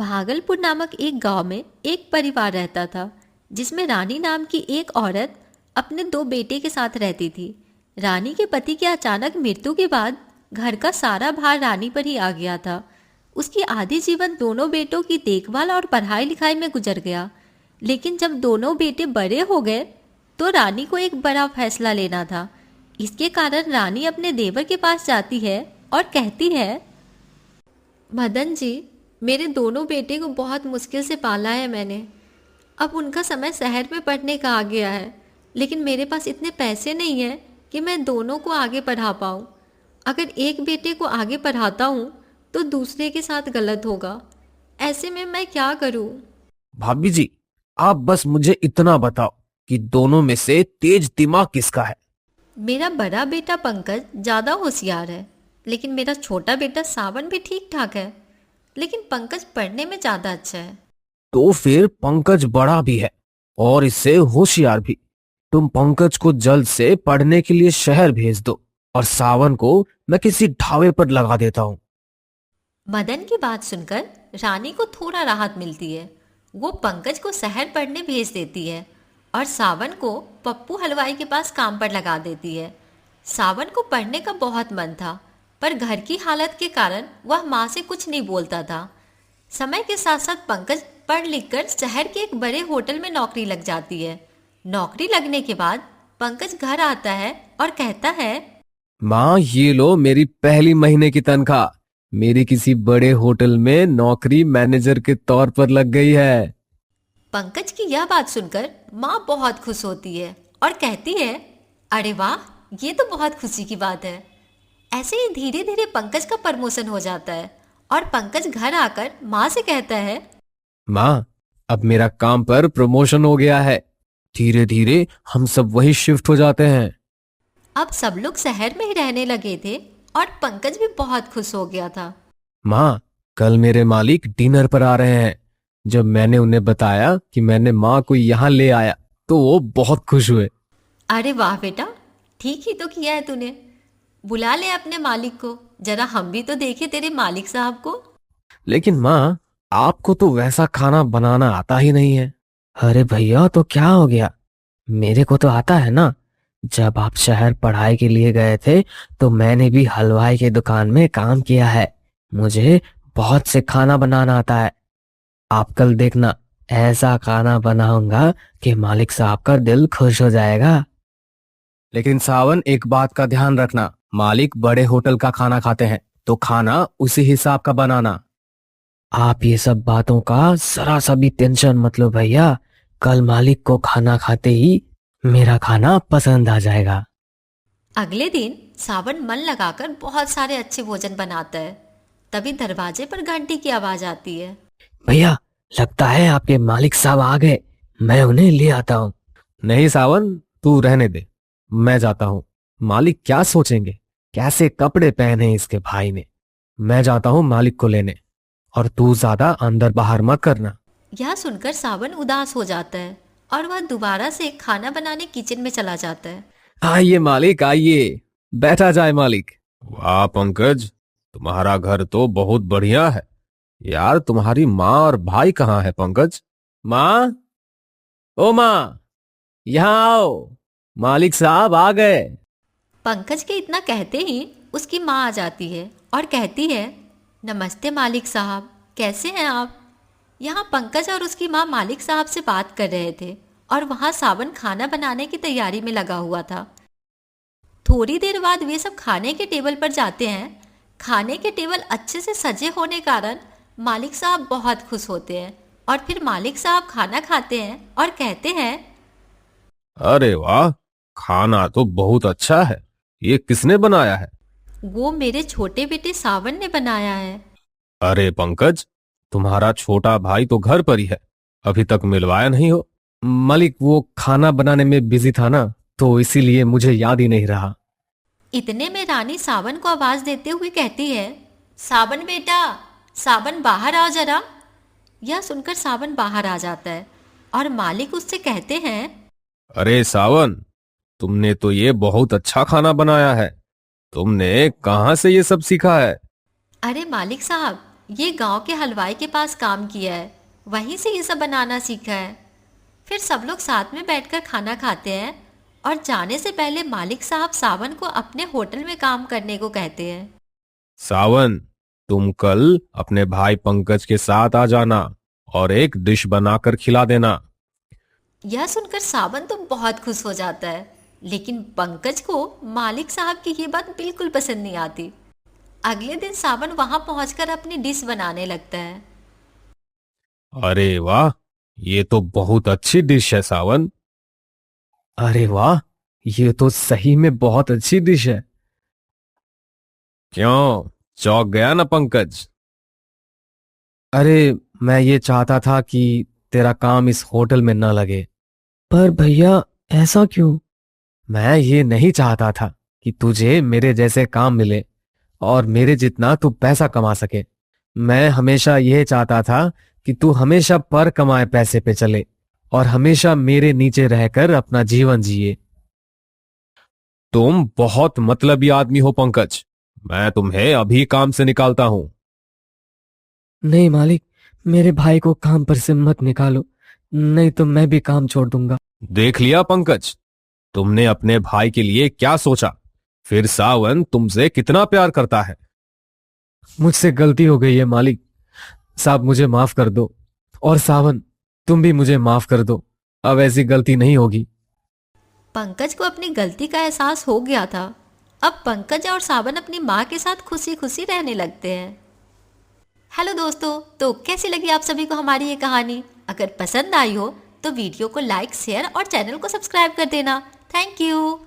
भागलपुर नामक एक गांव में एक परिवार रहता था जिसमें रानी नाम की एक औरत अपने दो बेटे के साथ रहती थी। रानी के पति की अचानक मृत्यु के बाद घर का सारा भार रानी पर ही आ गया था। उसकी आधी जीवन दोनों बेटों की देखभाल और पढ़ाई लिखाई में गुजर गया। लेकिन जब दोनों बेटे बड़े हो गए तो रानी को एक बड़ा फैसला लेना था। इसके कारण रानी अपने देवर के पास जाती है और कहती है, मदन जी, मेरे दोनों बेटे को बहुत मुश्किल से पाला है मैंने। अब उनका समय शहर में पढ़ने का आ गया है, लेकिन मेरे पास इतने पैसे नहीं हैं कि मैं दोनों को आगे पढ़ा पाऊँ। अगर एक बेटे को आगे पढ़ाता हूँ तो दूसरे के साथ गलत होगा। ऐसे में मैं क्या करूँ? भाभी जी, आप बस मुझे इतना बताओ कि दोनों में से तेज दिमाग किसका है। मेरा बड़ा बेटा पंकज ज़्यादा होशियार है, लेकिन मेरा छोटा बेटा सावन भी ठीक ठाक है, लेकिन पंकज पढ़ने में ज़्यादा अच्छा है। तो फिर पंकज बड़ा भी है और इससे होशियार भी। तुम पंकज को जल्द से पढ़ने के लिए शहर भेज दो और सावन को मैं किसी ढाबे पर लगा देता हूँ। मदन की बात सुनकर रानी को थोड़ा राहत मिलती है। वो पंकज को शहर पढ़ने भेज देती है और सावन को पप्पू हलवाई के पास काम पर लगा देती है। सावन को पढ़ने का बहुत मन था, पर घर की हालत के कारण वह माँ से कुछ नहीं बोलता था। समय के साथ साथ पंकज पढ़ लिखकर शहर के एक बड़े होटल में नौकरी लग जाती है। नौकरी लगने के बाद पंकज घर आता है और कहता है, माँ, ये लो मेरी पहली महीने की तनख्वाह। मेरी किसी बड़े होटल में नौकरी मैनेजर के तौर पर लग गई है। पंकज की यह बात सुनकर माँ बहुत खुश होती है और कहती है, अरे वाह, ये तो बहुत खुशी की बात है। ऐसे ही धीरे धीरे पंकज का प्रमोशन हो जाता है और पंकज घर आकर माँ से कहता है, माँ, अब मेरा काम पर प्रमोशन हो गया है। धीरे धीरे हम सब वही शिफ्ट हो जाते हैं। अब सब लोग शहर में ही रहने लगे थे और पंकज भी बहुत खुश हो गया था। माँ, कल मेरे मालिक डिनर पर आ रहे हैं। जब मैंने उन्हें बताया कि मैंने माँ को यहाँ ले आया तो वो बहुत खुश हुए। अरे वाह बेटा, ठीक ही तो किया है तूने। बुला ले अपने मालिक को, जरा हम भी तो देखे तेरे मालिक साहब को। लेकिन माँ, आपको तो वैसा खाना बनाना आता ही नहीं है। अरे भैया, तो क्या हो गया? मेरे को तो आता है ना। जब आप शहर पढ़ाई के लिए गए थे तो मैंने भी हलवाई की दुकान में काम किया है। मुझे बहुत से खाना बनाना आता है। आप कल देखना, ऐसा खाना बनाऊंगा कि मालिक साहब का दिल खुश हो जाएगा। लेकिन सावन, एक बात का ध्यान रखना, मालिक बड़े होटल का खाना खाते हैं तो खाना उसी हिसाब का बनाना। आप ये सब बातों का जरा सा भी टेंशन मत लो भैया। कल मालिक को खाना खाते ही मेरा खाना पसंद आ जाएगा। अगले दिन सावन मन लगाकर बहुत सारे अच्छे भोजन बनाता है। तभी दरवाजे पर घंटी की आवाज आती है। भैया, लगता है आपके मालिक साहब आ गए। मैं उन्हें ले आता हूँ। नहीं सावन, तू रहने दे, मैं जाता हूँ। मालिक क्या सोचेंगे, कैसे कपड़े पहने इसके भाई ने। मैं जाता हूँ मालिक को लेने, और तू ज्यादा अंदर बाहर मत करना। यह सुनकर सावन उदास हो जाता है और वह दोबारा से खाना बनाने किचन में चला जाता है। आइए मालिक, आइए, बैठा जाए मालिक। वाह पंकज, तुम्हारा घर तो बहुत बढ़िया है यार। तुम्हारी माँ और भाई कहाँ है पंकज? माँ, ओ माँ, यहाँ आओ, मालिक साहब आ गए। पंकज के इतना कहते ही उसकी माँ आ जाती है और कहती है, नमस्ते मालिक साहब, कैसे हैं आप? यहाँ पंकज और उसकी माँ मालिक साहब से बात कर रहे थे और वहाँ सावन खाना बनाने की तैयारी में लगा हुआ था। थोड़ी देर बाद वे सब खाने के टेबल पर जाते हैं। खाने के टेबल अच्छे से सजे होने कारण मालिक साहब बहुत खुश होते हैं और फिर मालिक साहब खाना खाते हैं और कहते हैं, अरे वाह, खाना तो बहुत अच्छा है। ये किसने बनाया है? वो मेरे छोटे बेटे सावन ने बनाया है। अरे पंकज, तुम्हारा छोटा भाई तो घर पर ही है, अभी तक मिलवाया नहीं हो। मालिक, वो खाना बनाने में बिजी था ना, तो इसीलिए मुझे याद ही नहीं रहा। इतने में रानी सावन को आवाज देते हुए कहती है, सावन बेटा, सावन बाहर आओ जरा। यह सुनकर सावन बाहर आ जाता है और मालिक उससे कहते हैं, अरे सावन, तुमने तो ये बहुत अच्छा खाना बनाया है। तुमने कहाँ से ये सब सीखा है? अरे मालिक साहब, ये गांव के हलवाई के पास काम किया है, वहीं से ये सब बनाना सीखा है। फिर सब लोग साथ में बैठकर खाना खाते हैं और जाने से पहले मालिक साहब सावन को अपने होटल में काम करने को कहते हैं। सावन, तुम कल अपने भाई पंकज के साथ आ जाना और एक डिश बनाकर खिला देना। यह सुनकर सावन तो बहुत खुश हो जाता है, लेकिन पंकज को मालिक साहब की ये बात बिल्कुल पसंद नहीं आती। अगले दिन सावन वहां पहुंचकर अपनी डिश बनाने लगता है। अरे वाह, ये तो बहुत अच्छी डिश है सावन। अरे वाह, ये तो सही में बहुत अच्छी डिश है। क्यों, चौंक गया ना पंकज? अरे, मैं ये चाहता था कि तेरा काम इस होटल में न लगे। पर भैया, ऐसा क्यों? मैं ये नहीं चाहता था कि तुझे मेरे जैसे काम मिले और मेरे जितना तू पैसा कमा सके। मैं हमेशा यह चाहता था कि तू हमेशा पर कमाए पैसे पे चले और हमेशा मेरे नीचे रहकर अपना जीवन जिए। तुम बहुत मतलबी आदमी हो पंकज, मैं तुम्हें अभी काम से निकालता हूं। नहीं मालिक, मेरे भाई को काम पर से मत निकालो, नहीं तो मैं भी काम छोड़ दूंगा। देख लिया पंकज, तुमने अपने भाई के लिए क्या सोचा। फिर सावन तुमसे कितना प्यार करता है। मुझसे गलती हो गई है मालिक साहब, मुझे माफ कर दो। और सावन, तुम भी मुझे माफ कर दो, अब ऐसी गलती नहीं होगी। पंकज को अपनी गलती का एहसास हो गया था। अब पंकज और सावन अपनी माँ के साथ खुशी खुशी रहने लगते हैं। हेलो दोस्तों, तो कैसी लगी आप सभी को हमारी ये कहानी? अगर पसंद आई हो तो वीडियो को लाइक, शेयर और चैनल को सब्सक्राइब कर देना। Thank you.